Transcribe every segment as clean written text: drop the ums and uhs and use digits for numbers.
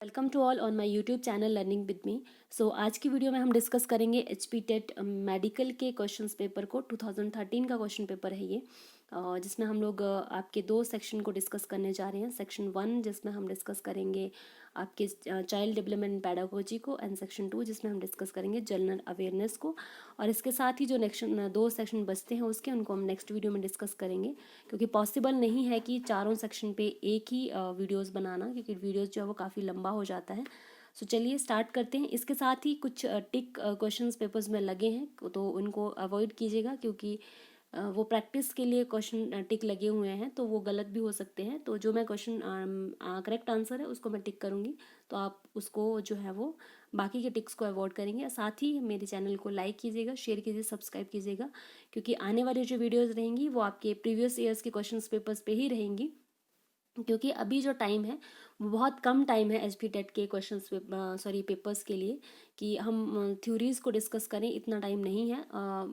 Welcome to all on my YouTube channel learning with me. So आज की video में हम डिस्कस करेंगे एचपी टेट मेडिकल के क्वेश्चंस पेपर को। 2013 का क्वेश्चन पेपर है ये, जिसमें हम लोग आपके दो सेक्शन को डिस्कस करने जा रहे हैं। सेक्शन 1 जिसमें हम डिस्कस करेंगे आपके चाइल्ड डेवलपमेंट पैडागोजी को, एंड सेक्शन 2 जिसमें हम डिस्कस करेंगे जनरल अवेयरनेस को। और इसके साथ ही जो नेक्स्ट दो सेक्शन बचते हैं उसके उनको हम नेक्स्ट वीडियो में डिस्कस करेंगे, क्योंकि पॉसिबल नहीं है कि चारों सेक्शन पे एक ही वीडियोस बनाना, क्योंकि वीडियोस जो है वो काफ़ी लंबा हो जाता है। सो चलिए स्टार्ट करते हैं। इसके साथ ही कुछ टिक क्वेश्चंस पेपर्स में लगे हैं, तो उनको अवॉइड कीजिएगा, क्योंकि वो प्रैक्टिस के लिए क्वेश्चन टिक लगे हुए हैं, तो वो गलत भी हो सकते हैं। तो जो मैं क्वेश्चन करेक्ट आंसर है उसको मैं टिक करूँगी, तो आप उसको जो है वो बाकी के टिक्स को अवॉइड करेंगे। साथ ही मेरे चैनल को लाइक कीजिएगा, शेयर कीजिए, सब्सक्राइब कीजिएगा, क्योंकि आने वाली जो वीडियोज़ रहेंगी वो आपके प्रीवियस ईयर्स के क्वेश्चन पेपर्स पे ही रहेंगी, क्योंकि अभी जो टाइम है वो बहुत कम टाइम है एचपी टेट के क्वेश्चंस पेपर्स के लिए कि हम थ्योरीज को डिस्कस करें, इतना टाइम नहीं है।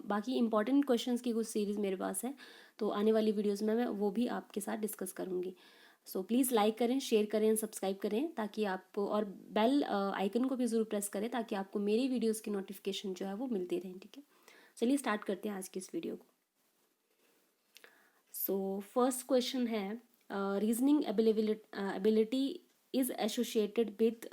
बाकी इंपॉर्टेंट क्वेश्चंस की कुछ सीरीज़ मेरे पास है, तो आने वाली वीडियोस में मैं वो भी आपके साथ डिस्कस करूँगी। सो प्लीज़ लाइक करें, शेयर करें, सब्सक्राइब करें, ताकि आपको, और बेल आइकन को भी ज़रूर प्रेस करें ताकि आपको मेरी वीडियोज़ की नोटिफिकेशन जो है वो मिलती रहें। ठीक है, चलिए स्टार्ट करते हैं आज की इस वीडियो को। सो फर्स्ट क्वेश्चन है, reasoning ability is associated with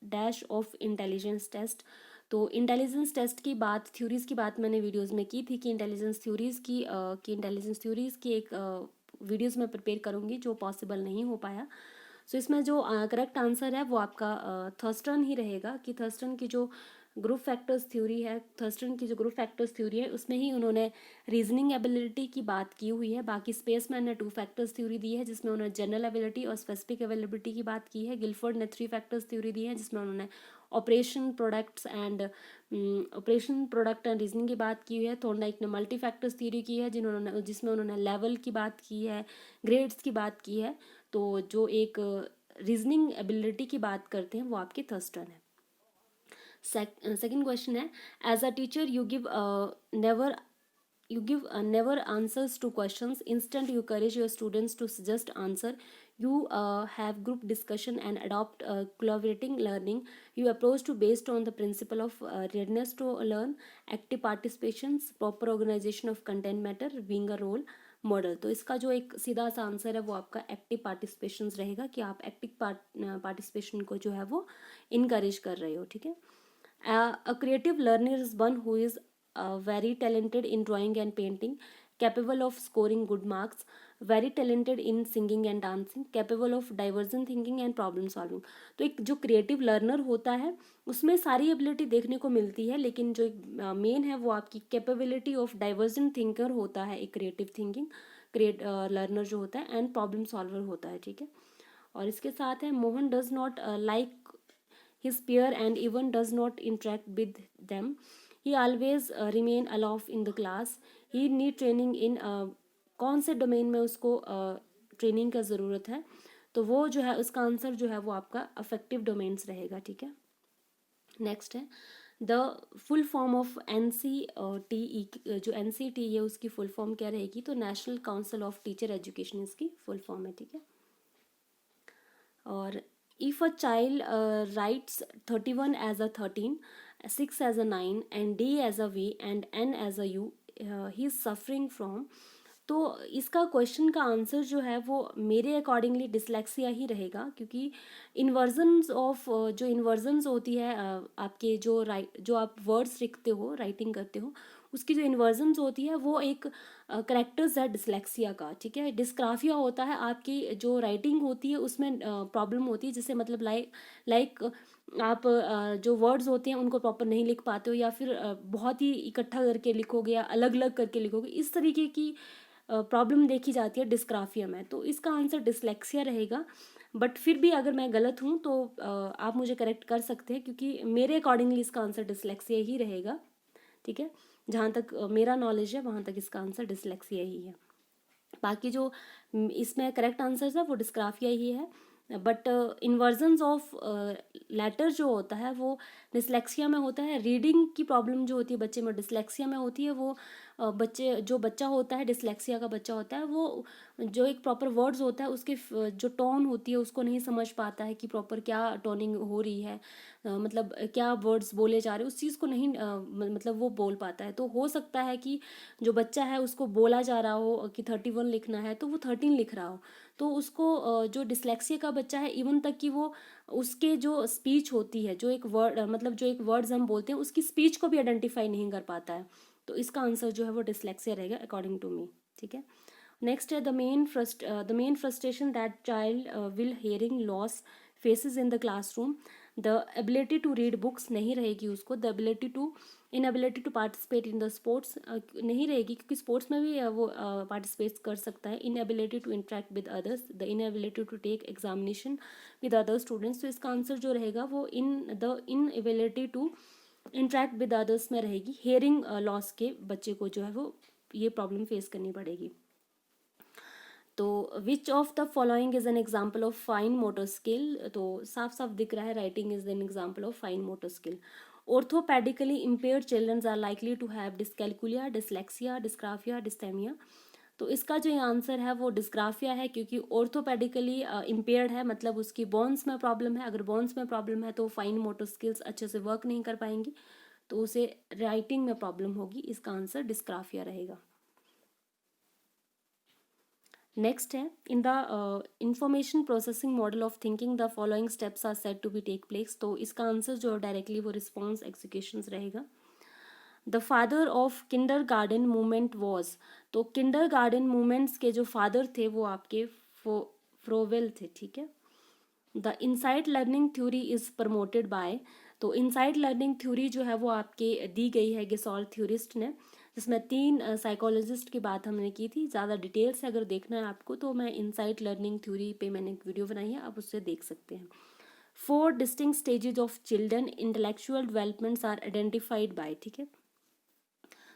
dash of intelligence test. तो इंटेलिजेंस टेस्ट की बात, थ्योरीज की बात मैंने वीडियोस में की थी कि इंटेलिजेंस थ्योरीज की एक वीडियोस में प्रिपेयर करूँगी, जो पॉसिबल नहीं हो पाया। सो इसमें जो करेक्ट आंसर है वो आपका थर्स्टन ही रहेगा, कि थर्स्टन की जो ग्रुप फैक्टर्स थ्योरी है, थर्स्टन की जो ग्रुप फैक्टर्स थ्योरी है उसमें ही उन्होंने रीजनिंग एबिलिटी की बात की हुई है। बाकी स्पेसमैन ने 2 फैक्टर्स थ्योरी दी है, जिसमें उन्होंने जनरल एबिलिटी और स्पेसिफिक एबिलिटी की बात की है। गिलफोर्ड ने 3 फैक्टर्स थ्योरी दी है, जिसमें उन्होंने ऑपरेशन प्रोडक्ट एंड रीजनिंग की बात की हुई है। थॉर्नडाइक ने मल्टी फैक्टर्स थ्योरी की है, जिसमें उन्होंने लेवल की बात की है, ग्रेड्स की बात की है। तो जो एक रीजनिंग एबिलिटी की बात करते हैं वो आपके थर्स्टन है। सेकंड क्वेश्चन है, as a teacher never answers to questions. Instead, you encourage your students to suggest answer. You have group discussion and adopt collaborating learning. You approach to based on the principle of readiness to learn, active participations, proper organization of content matter, being a role model. तो इसका जो एक सीधा सा answer है वो आपका active participation रहेगा, कि आप एक्टिव पार्टिसिपेशन को जो है वो इनकरेज कर रहे हो। ठीक है, a creative learner is one who is very talented in drawing and painting, capable of scoring good marks, very talented in singing and dancing, capable of divergent thinking and problem solving। तो एक जो creative learner होता है उसमें सारी ability देखने को मिलती है, लेकिन जो मेन है वो आपकी कैपेबिलिटी ऑफ डाइवर्जेंट थिंकर होता है, एक क्रिएटिव थिंकिंग लर्नर जो होता है, एंड प्रॉब्लम सॉल्वर होता है। ठीक है, और इसके साथ है, Mohan does not like his peer and even does not interact with them. He always remain aloof in the class. He need training in कौन से डोमेन में उसको ट्रेनिंग का ज़रूरत है, तो वो जो है उसका आंसर जो है वो आपका अफेक्टिव डोमेन्स रहेगा। ठीक है, नेक्स्ट है, the full form of NCTE, जो NCTE है उसकी फुल फॉर्म क्या रहेगी, तो national council of teacher education इसकी फुल फॉर्म है। ठीक है, और if a child writes 31 as a 13, 6 as a 9 and D as a V and N as a U, he is suffering from। तो इसका क्वेश्चन का आंसर जो है वो मेरे अकॉर्डिंगली डिसलेक्सिया ही रहेगा, क्योंकि जो इन्वर्जन्स होती है आपके जो आप वर्ड्स लिखते हो, राइटिंग करते हो, उसकी जो इन्वर्जन्स होती है वो एक करेक्टर्स है डिसलेक्सिया का। ठीक है, डिस्क्राफिया होता है आपकी जो राइटिंग होती है उसमें प्रॉब्लम होती है, जैसे मतलब लाइक आप जो वर्ड्स होते हैं उनको प्रॉपर नहीं लिख पाते हो, या फिर बहुत ही इकट्ठा करके लिखोगे या अलग अलग करके लिखोगे, इस तरीके की प्रॉब्लम देखी जाती है डिस्क्राफिया में। तो इसका आंसर डिसलेक्सिया रहेगा, बट फिर भी अगर मैं गलत हूँ तो आप मुझे करेक्ट कर सकते हैं, क्योंकि मेरे अकॉर्डिंगली इसका आंसर डिसलेक्सिया ही रहेगा। ठीक है, जहाँ तक मेरा नॉलेज है वहाँ तक इसका आंसर डिसलेक्सिया ही है। बाकी जो इसमें करेक्ट आंसर है वो डिस्क्राफिया ही है। बट इन्वर्जन्स ऑफ लेटर जो होता है वो डिसलेक्सिया में होता है। रीडिंग की प्रॉब्लम जो होती है बच्चे में डिसलेक्सिया में होती है, वो बच्चा होता है, डिसलेक्सिया का बच्चा होता है, वो जो एक प्रॉपर वर्ड्स होता है उसके जो टोन होती है उसको नहीं समझ पाता है कि प्रॉपर क्या टोनिंग हो रही है, मतलब क्या वर्ड्स बोले जा रहे हैं उस चीज़ को नहीं मतलब वो बोल पाता है। तो हो सकता है कि जो बच्चा है उसको बोला जा रहा हो कि 31 लिखना है तो वो 13 लिख रहा हो। तो उसको जो डिसलेक्सिया का बच्चा है, इवन तक कि वो उसके जो स्पीच होती है, जो एक वर्ड मतलब जो एक वर्ड्स हम बोलते हैं उसकी स्पीच को भी आइडेंटिफाई नहीं कर पाता है। तो इसका आंसर जो है वो डिसलेक्सिया रहेगा अकॉर्डिंग टू मी। ठीक है, नेक्स्ट है the main frustration that child will hearing loss faces in the classroom. The ability to read books नहीं रहेगी उसको। The inability to participate in the sports नहीं रहेगी, क्योंकि स्पोर्ट्स में भी वो पार्टिसिपेट कर सकता है। Inability to interact with others, the inability to take examination with other students. तो इसका आंसर जो रहेगा वो the inability to interact with others में रहेगी। हेयरिंग लॉस के बच्चे को जो है वो ये प्रॉब्लम फेस करनी पड़ेगी। तो which of the following is an example of fine motor skill. तो साफ साफ दिख रहा है writing is an example of fine motor skill. Orthopedically impaired children are likely to have dyscalculia, dyslexia, dysgraphia, dysthymia. तो इसका जो आंसर है वो डिस्ग्राफिया है, क्योंकि ऑर्थोपेडिकली इम्पेयर्ड है, मतलब उसकी बोन्स में प्रॉब्लम है। अगर बोन्स में प्रॉब्लम है तो फाइन मोटर स्किल्स अच्छे से वर्क नहीं कर पाएंगी, तो उसे राइटिंग में प्रॉब्लम होगी। इसका आंसर डिस्ग्राफिया रहेगा। नेक्स्ट है, in the information processing model of thinking the following steps are said to be take place. तो इसका आंसर जो डायरेक्टली वो रिस्पॉन्स एग्जीक्यूशन रहेगा। The father of kindergarten movement was. तो किंडर गार्डन मूवमेंट्स के जो father थे वो आपके फ्रोवेल थे। ठीक है, the insight learning theory is promoted by. तो इनसाइट लर्निंग थ्योरी जो है वो आपके दी गई है गेसॉल थ्योरिस्ट ने, जिसमें 3 साइकोलॉजिस्ट की बात हमने की थी। ज़्यादा डिटेल से अगर देखना है आपको तो मैं इनसाइट लर्निंग थ्योरी पे मैंने एक वीडियो बनाई है, आप उससे देख सकते हैं। 4 distinct stages of children intellectual developments are identified by. ठीक है,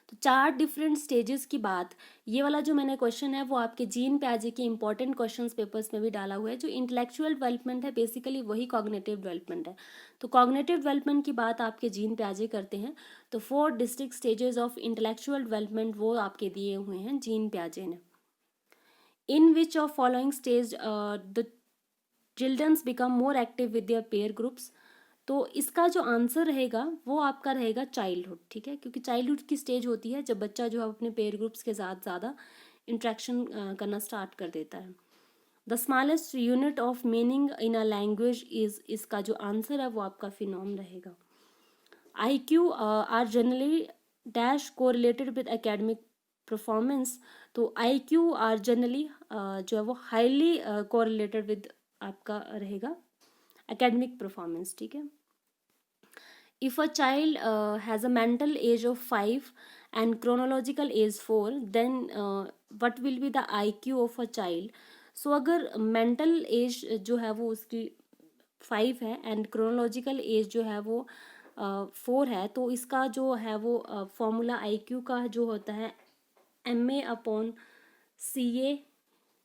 तो 4 डिफरेंट स्टेजेस की बात, ये वाला जो मैंने क्वेश्चन है वो आपके जीन प्याजे के इंपॉर्टेंट क्वेश्चंस पेपर्स में भी डाला हुआ है। जो इंटेलेक्चुअल डेवलपमेंट है बेसिकली वही कॉग्निटिव डेवलपमेंट है। तो कॉग्निटिव डेवलपमेंट की बात आपके जीन प्याजे करते हैं। तो 4 distinct stages of intellectual development वो आपके दिए हुए हैं जीन प्याजे ने। In which of following stage the childrens become more active with their peer groups. तो इसका जो आंसर रहेगा वो आपका रहेगा चाइल्डहुड। ठीक है, क्योंकि चाइल्डहुड की स्टेज होती है जब बच्चा जो है अपने पेयर ग्रुप्स के साथ ज़्यादा इंट्रैक्शन करना स्टार्ट कर देता है। The smallest unit of meaning in a language is, इसका जो आंसर है वो आपका फिनोम रहेगा। IQ are generally dash correlated with academic performance. तो IQ आर जनरली जो है वो हाईली कोरिलेटेड विद आपका रहेगा एकेडमिक परफॉर्मेंस। ठीक है, if a child has a mental age of 5 and chronological age 4, then what will be the IQ of a child? So अगर mental age जो है वो उसकी 5 है एंड क्रोनोलॉजिकल एज जो है वो 4 है, तो इसका जो है वो फॉर्मूला IQ का जो होता है MA/CA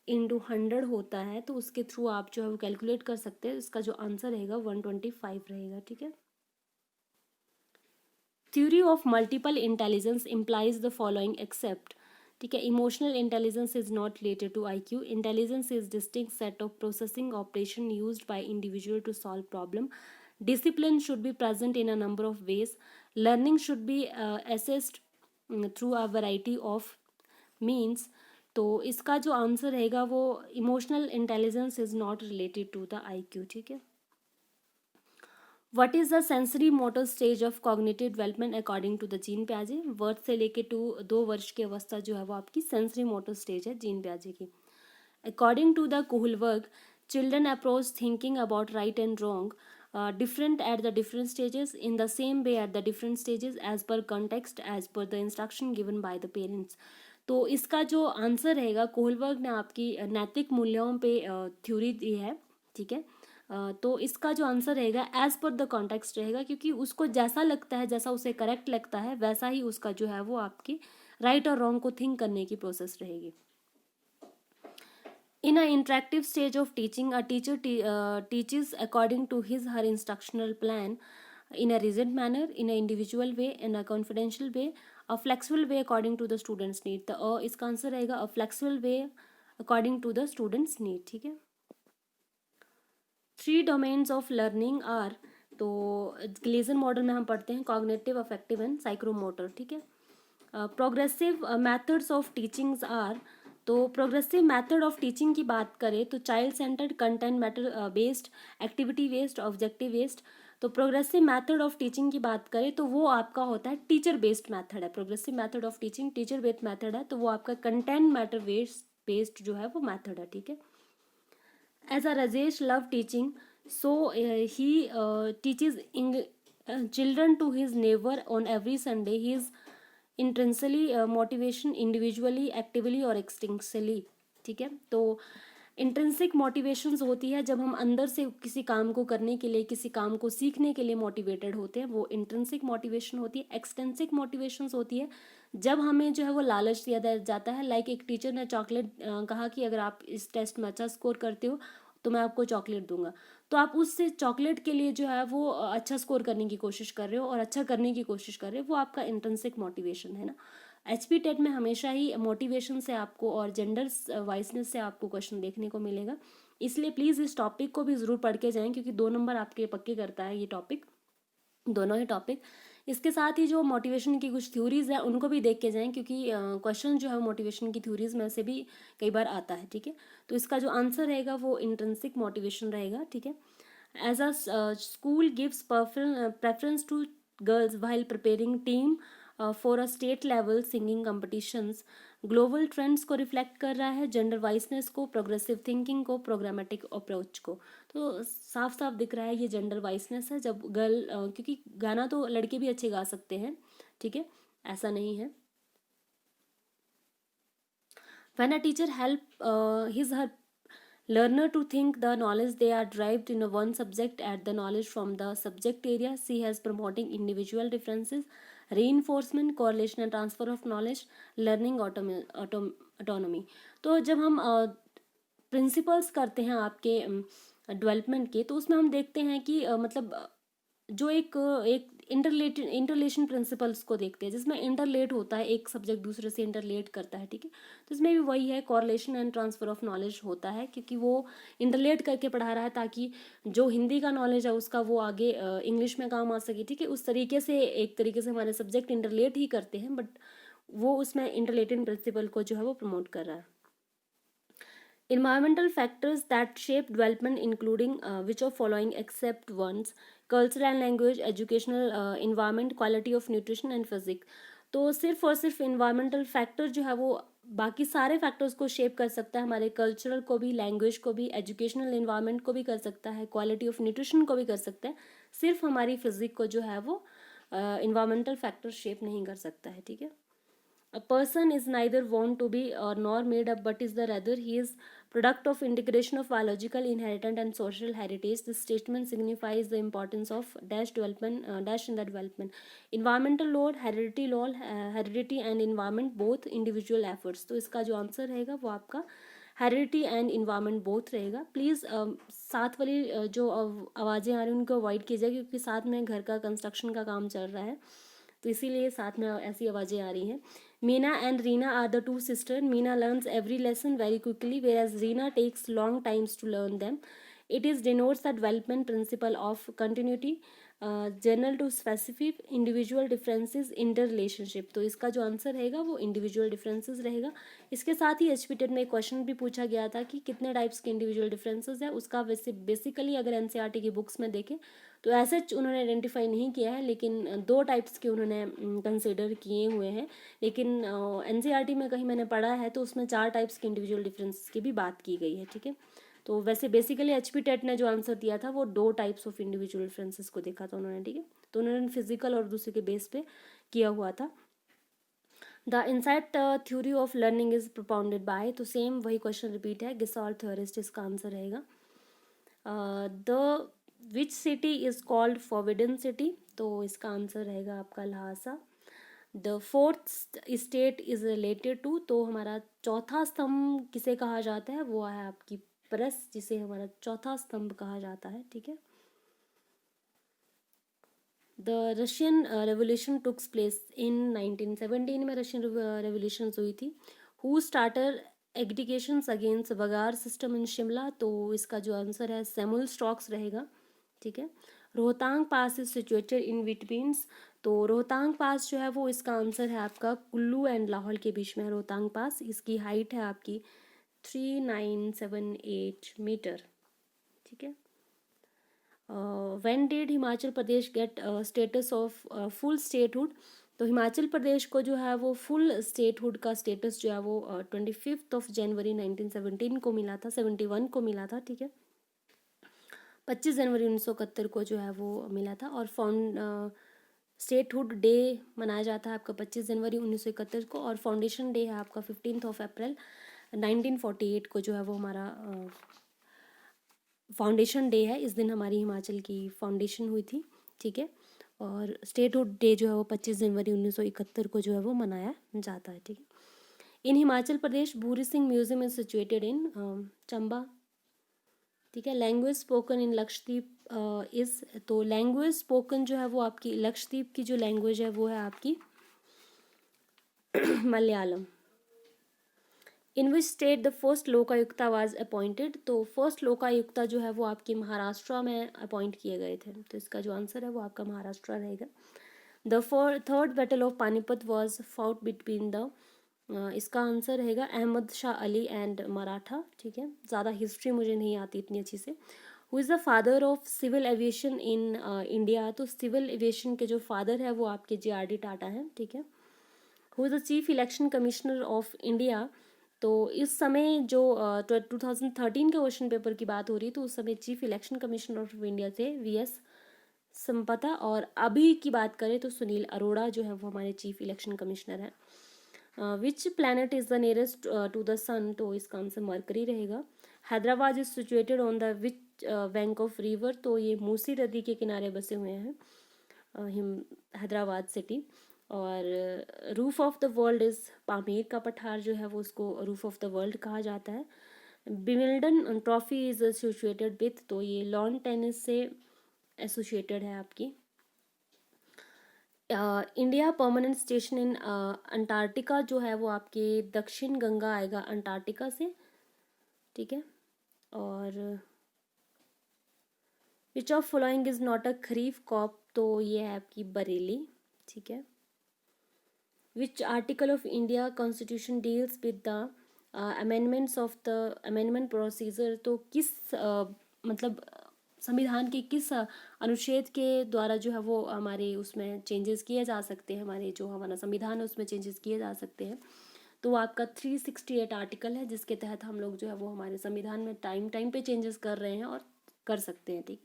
इंटू 100 होता है। तो उसके थ्रू आप जो है वो कैलकुलेट कर सकते हैं। इसका जो आंसर रहेगा 125 रहेगा। ठीक है, theory of multiple intelligence implies the following except. ठीक है, emotional intelligence is not related to IQ। Intelligence is distinct set of processing operation used by individual to solve problem. Discipline should be present in a number of ways. Learning should be assessed through a variety of means. तो इसका जो answer रहेगा वो emotional intelligence is not related to the IQ। ठीक है, what is the sensory motor stage of cognitive development according to the Jean प्याजे। वर्ष से लेके 2 वर्ष की अवस्था जो है वो आपकी सेंसरी मोटर स्टेज है जीन प्याजे की। According to the Kohlberg, children approach thinking about right and wrong different at the different stages in the same way at the different stages as per context as per the instruction given by the parents। तो इसका जो answer रहेगा, Kohlberg ने आपकी नैतिक मूल्यों पे theory दी है। ठीक है, तो इसका जो आंसर रहेगा एज पर द कॉन्टेक्स्ट रहेगा, क्योंकि उसको जैसा लगता है, जैसा उसे करेक्ट लगता है वैसा ही उसका जो है वो आपकी राइट और रॉन्ग को थिंक करने की प्रोसेस रहेगी। In an interactive stage of teaching, a teacher teaches according to his her instructional plan, in a rigid manner, in an individual way, in a confidential way, a flexible way according to the student's need. तो इसका answer रहेगा a flexible way according to the student's need. ठीक है. 3 domains of learning are, तो Glazer model में हम पढ़ते हैं कॉग्निटिव, अफेक्टिव एंड साइकोमोटर. ठीक है. Progressive methods of teachings are, तो प्रोग्रेसिव मेथड ऑफ टीचिंग की बात करें तो child centred, content matter based, activity based, objective based. तो प्रोग्रेसिव मेथड ऑफ टीचिंग की बात करें तो वो आपका होता है टीचर बेस्ड मेथड है. Progressive method of teaching teacher based method है, तो वो आपका कंटेंट मैटर बेस्ड जो है वो मेथड है. ठीक है. As a Rajesh love teaching, so he teaches children to his neighbor on every Sunday. He is intrinsically motivation individually, actively और extrinsically. ठीक है. तो इंट्रिंसिक मोटिवेशंस होती है जब हम अंदर से किसी काम को करने के लिए, किसी काम को सीखने के लिए मोटिवेटेड होते हैं, वो इंट्रिंसिक मोटिवेशन होती है. एक्सटेंसिक मोटिवेशंस होती है जब हमें जो है वो लालच दिया जाता है. लाइक एक टीचर ने चॉकलेट कहा कि अगर आप इस टेस्ट में अच्छा स्कोर करते हो तो मैं आपको चॉकलेट दूंगा, तो आप उससे चॉकलेट के लिए जो है वो अच्छा स्कोर करने की कोशिश कर रहे हो और अच्छा करने की कोशिश कर रहे हो, वो आपका इंट्रिंसिक मोटिवेशन है ना. एचपी टेट में हमेशा ही मोटिवेशन से आपको और जेंडर वाइसनेस से आपको क्वेश्चन देखने को मिलेगा, इसलिए प्लीज़ इस टॉपिक को भी ज़रूर पढ़ के जाएं क्योंकि 2 नंबर आपके पक्के करता है ये टॉपिक, दोनों ही टॉपिक. इसके साथ ही जो मोटिवेशन की कुछ थ्योरीज है उनको भी देख के जाएं क्योंकि क्वेश्चन जो है मोटिवेशन की थ्योरीज में से भी कई बार आता है. ठीक है. तो इसका जो आंसर रहेगा वो इंट्रिंसिक मोटिवेशन रहेगा. ठीक है. As a school gives preference to girls while preparing team for a state level singing competitions. Global trends को रिफ्लेक्ट कर रहा है, जेंडर वाइसनेस को, प्रोग्रेसिव थिंकिंग को, प्रोग्रामेटिक अप्रोच को. तो साफ साफ दिख रहा है ये जेंडर वाइसनेस है. जब गर्ल क्योंकि गाना तो लड़के भी अच्छे गा सकते हैं. ठीक है. ऐसा नहीं है. When a teacher help his her learner to think the knowledge they are derived in a one subject at the knowledge from the subject area, she has promoting individual differences, reinforcement, correlation and transfer of knowledge, learning autonomy. तो जब हम principles करते हैं आपके development के, तो उसमें हम देखते हैं कि मतलब जो एक इंटरलेशन प्रिंसिपल्स को देखते हैं जिसमें इंटरलेट होता है, एक सब्जेक्ट दूसरे से इंटरलेट करता है. ठीक है. तो इसमें भी वही है, correlation and transfer of knowledge होता है क्योंकि वो इंटरलेट करके पढ़ा रहा है ताकि जो हिंदी का नॉलेज है उसका वो आगे इंग्लिश में काम आ सके. ठीक है. उस तरीके से एक तरीके से हमारे सब्जेक्ट इंटरलेट ही करते हैं, बट वो उसमें इंटरलेटिंग प्रिंसिपल को जो है वो प्रमोट कर रहा है. Environmental factors that shape development including which of following except ones: cultural and language, educational environment, quality of nutrition and physics. तो सिर्फ और सिर्फ इन्वायरमेंटल फैक्टर जो है वो बाकी सारे फैक्टर्स को शेप कर सकता है, हमारे कल्चरल को भी, लैंग्वेज को भी, एजुकेशनल इन्वायरमेंट को भी कर सकता है, क्वालिटी ऑफ न्यूट्रिशन को भी कर सकता है. सिर्फ हमारी फिजिक को जो है वो इन्वायरमेंटल फैक्टर शेप नहीं कर सकता है. ठीक है. A person is neither born to be nor made up, but is the rather he is product of integration of biological, inherent and social heritage. This statement signifies the importance of dash development, dash in the development. Environmental load, heredity and environment both individual efforts. तो इसका जो answer रहेगा वो आपका heredity and environment both रहेगा. Please साथ वाली जो आवाज़ें आ रही हैं उनको अवॉइड कीजिए क्योंकि साथ में घर का कंस्ट्रक्शन का काम चल रहा है, तो इसीलिए साथ में ऐसी आवाज़ें आ रही हैं. Meena and Reena are the two sisters. Meena learns every lesson very quickly, whereas Reena takes long times to learn them. It is denotes the development principle of continuity, general to specific, individual differences, inter relationship. तो इसका जो answer रहेगा वो individual differences रहेगा. इसके साथ ही HP TET में एक क्वेश्चन भी पूछा गया था कि कितने टाइप्स के इंडिविजुअल डिफरेंसेस है. उसका वैसे बेसिकली अगर एनसीईआरटी की बुक्स में देखें तो ऐसे उन्होंने आइडेंटिफाई नहीं किया है, लेकिन 2 टाइप्स के उन्होंने कंसिडर किए हुए हैं. लेकिन एनसीईआरटी में कहीं मैंने पढ़ा है तो उसमें 4 टाइप्स के इंडिविजुअल डिफरेंसेस की भी बात की गई है. ठीक है. तो वैसे बेसिकली एचपी टेट ने जो आंसर दिया था वो 2 टाइप्स ऑफ इंडिविजुअल डिफरेंसेस को देखा था उन्होंने. ठीक है. तो उन्होंने फिजिकल और दूसरे के बेस पे किया हुआ था. The insight theory of learning is propounded by, तो सेम वही क्वेश्चन रिपीट है, गिसाल थ्योरिस्ट इसका आंसर रहेगा. The which city is called forbidden city, तो इसका आंसर रहेगा आपका Lhasa. The fourth state is related to, तो हमारा चौथा स्तंभ किसे कहा जाता है, वो है आपकी प्रेस, जिसे हमारा चौथा स्तंभ कहा जाता है, ठीक है। The Russian revolution tooks place in 1917 में रशियन रेवोल्यूशन हुई थी। Who started agitations against begar system in Shimla, तो इसका जो आंसर है सैमुअल स्टॉक्स रहेगा, ठीक है। रोहतांग पास इज सिचुएटेड इन बिटवीन्स, तो रोहतांग पास जो है वो इसका आंसर है आपका कुल्लू एंड लाहौल के बीच में है रोहतांग पास। इसकी हाइट है आपकी 3978 मीटर, ठीक है। When did Himachal Pradesh get status of full statehood, तो हिमाचल प्रदेश को जो है वो फुल स्टेटहुड का स्टेटस जो है वो 25 जनवरी 1917 को मिला था, 71 को मिला था, ठीक है। 25 जनवरी 1971 को जो है वो मिला था। और स्टेटहुड डे मनाया जाता है आपका 25 जनवरी 1971 को, और फाउंडेशन डे है आपका 15 अप्रैल 1948 को, जो है वो हमारा फाउंडेशन डे है। इस दिन हमारी हिमाचल की फाउंडेशन हुई थी, ठीक है। और स्टेटहुड डे जो है वो 25 जनवरी 1971 को जो है वो मनाया जाता है, ठीक है। इन हिमाचल प्रदेश Bhuri Singh museum is situated इन चंबा, ठीक है। Language spoken in Lakshadweep is, तो लैंग्वेज स्पोकन जो है वो आपकी लक्षद्वीप की जो लैंग्वेज है वो है आपकी Malayalam. In which state the first Lokayukta was appointed, तो फर्स्ट लोकायुक्ता जो है वो आपकी महाराष्ट्र में अपॉइंट किए गए थे, तो इसका जो आंसर है वो आपका महाराष्ट्र रहेगा। The third battle of Panipat was fought between the, इसका आंसर रहेगा अहमद शाह अली एंड मराठा, ठीक है। ज़्यादा हिस्ट्री मुझे नहीं आती इतनी अच्छी से। Who is the father of civil aviation in India, तो सिविल एविएशन के जो फादर है वो आपके JRD टाटा हैं, ठीक है। Who is the chief election commissioner of India, तो इस समय जो 2013 के क्वेश्चन पेपर की बात हो रही है, तो उस समय chief election commissioner of India थे VS संपता, और अभी की बात करें तो सुनील अरोड़ा जो है वो हमारे चीफ इलेक्शन कमिश्नर हैं। Which planet is the nearest to the sun, तो इसका आंसर मरकरी रहेगा। Hyderabad is situated on the which bank of river, तो ये मूसी नदी के किनारे बसे हुए हैं हैदराबाद सिटी। और roof of the world is Pamir का पठार जो है वो उसको रूफ ऑफ द वर्ल्ड कहा जाता है। Wimbledon trophy is associated with, तो ये लॉन टेनिस से एसोसिएटेड है आपकी। इंडिया परमानेंट स्टेशन इन अंटार्कटिका जो है वो आपके दक्षिण गंगा आएगा अंटार्कटिका से, ठीक है। और विच of following is not a kharif crop, तो ये है आपकी बरेली, ठीक है। Which article of India constitution deals with the amendments of the amendment procedure, तो किस मतलब संविधान के किस अनुच्छेद के द्वारा जो है वो हमारे उसमें चेंजेस किए जा सकते हैं, हमारे जो हमारा संविधान है उसमें चेंजेस किए जा सकते हैं, तो वो आपका 368 आर्टिकल है, जिसके तहत हम लोग जो है वो हमारे संविधान में टाइम पे चेंजेस कर रहे हैं और कर सकते हैं, ठीक।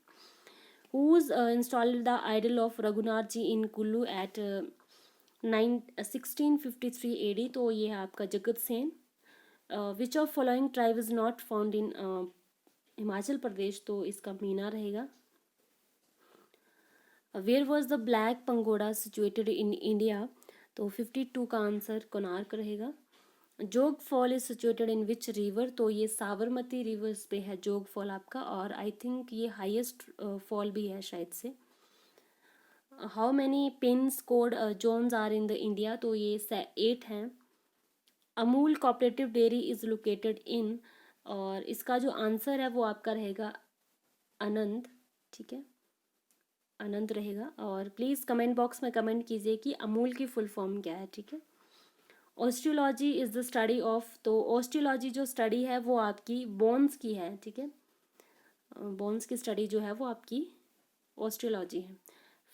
Who installed the idol of Raghunath ji in Kullu at 1653 AD, तो ये है आपका Jagat Sen. Which of following tribe is not found in Himachal Pradesh, तो इसका मीना रहेगा। Where was the black pagoda situated in India, तो 52 का आंसर कोणार्क रहेगा। Jog fall is situated in which river, तो ये साबरमती रिवर्स पे है जोग फॉल आपका, और आई थिंक ये हाईएस्ट फॉल भी है शायद से। How many pin scored zones are in the India, तो ये 8 हैं। Amul cooperative dairy is located in, और इसका जो आंसर है वो आपका रहेगा आनंद, ठीक है, आनंद रहेगा। और प्लीज़ कमेंट बॉक्स में कमेंट कीजिए कि अमूल की फुल फॉर्म क्या है, ठीक है। Osteology is the study of, तो ऑस्टियोलॉजी जो स्टडी है वो आपकी बोन्स की है, ठीक है। बोन्स की स्टडी जो है वो आपकी ऑस्टियोलॉजी है।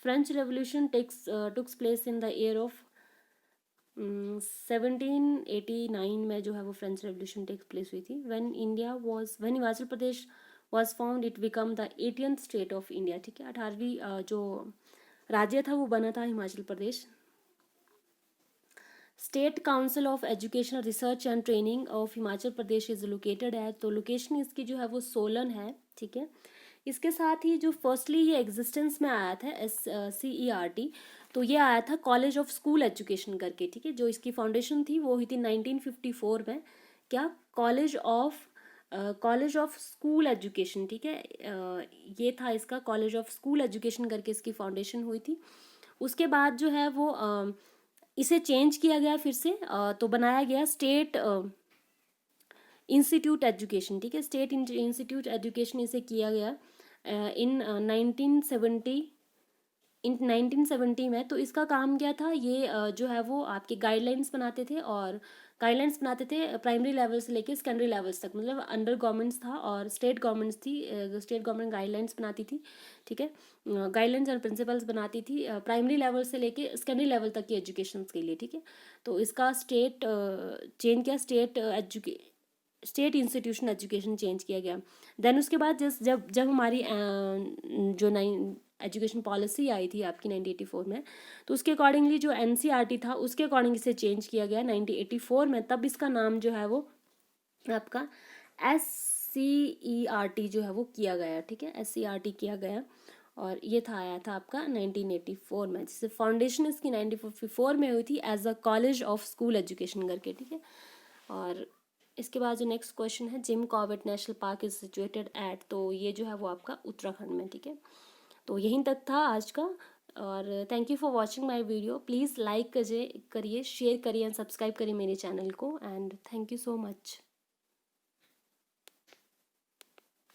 French revolution tooks place in the year of 1789 में जो है वो फ्रेंच रेवोल्यूशन टेक्स प्लेस हुई थी। When Himachal Pradesh was found it become the 18th state of India, ठीक है। 18वीं जो राज्य था वो बना था Himachal Pradesh. State council of education research and training of Himachal Pradesh is located है, तो लोकेशन इसकी जो है वो सोलन है, ठीक है। इसके साथ ही जो फर्स्टली ये एग्जिस्टेंस में आया था SCERT, तो ये आया था कॉलेज ऑफ स्कूल एजुकेशन करके, ठीक है। जो इसकी फाउंडेशन थी वो हुई थी 1954 में। क्या? कॉलेज ऑफ स्कूल एजुकेशन, ठीक है। ये था इसका कॉलेज ऑफ स्कूल एजुकेशन करके इसकी फाउंडेशन हुई थी। उसके बाद जो है वो इसे चेंज किया गया फिर से, तो बनाया गया स्टेट इंस्टीट्यूट एजुकेशन, ठीक है। स्टेट इंस्टीट्यूट एजुकेशन इसे किया गया इन 1970 में। तो इसका काम क्या था, ये जो है वो आपके गाइडलाइंस बनाते थे, और गाइडलाइंस बनाते थे प्राइमरी लेवल से लेके सेकेंडरी लेवल्स तक, मतलब अंडर गवर्नमेंट्स था और स्टेट गवर्नमेंट्स थी। स्टेट गवर्नमेंट गाइडलाइंस बनाती थी, ठीक है। गाइडलाइंस और प्रिंसिपल्स बनाती थी प्राइमरी लेवल से लेके सेकेंडरी लेवल तक की एजुकेशन के लिए, ठीक है। तो इसका स्टेट चेंज किया, स्टेट इंस्टीट्यूशन एजुकेशन चेंज किया गया। देन उसके बाद जब जब हमारी जो एजुकेशन पॉलिसी आई थी आपकी 1984 में, तो उसके अकॉर्डिंगली जो NCERT था उसके अकॉर्डिंग इसे चेंज किया गया 1984 में। तब इसका नाम जो है वो आपका SCERT जो है वो किया गया, ठीक है। SCERT किया गया, और ये था आया था आपका 1984 में, जिससे फाउंडेशन इसकी 1954 में हुई थी as a college of school education करके, ठीक है। और इसके बाद जो नेक्स्ट क्वेश्चन है, Jim Corbett national park is situated at, तो ये जो है वो आपका उत्तराखंड में, ठीक है। तो यहीं तक था आज का, और thank you for watching my video. Please like करिए, शेयर करिए एंड सब्सक्राइब करिए मेरे चैनल को, and thank you so much.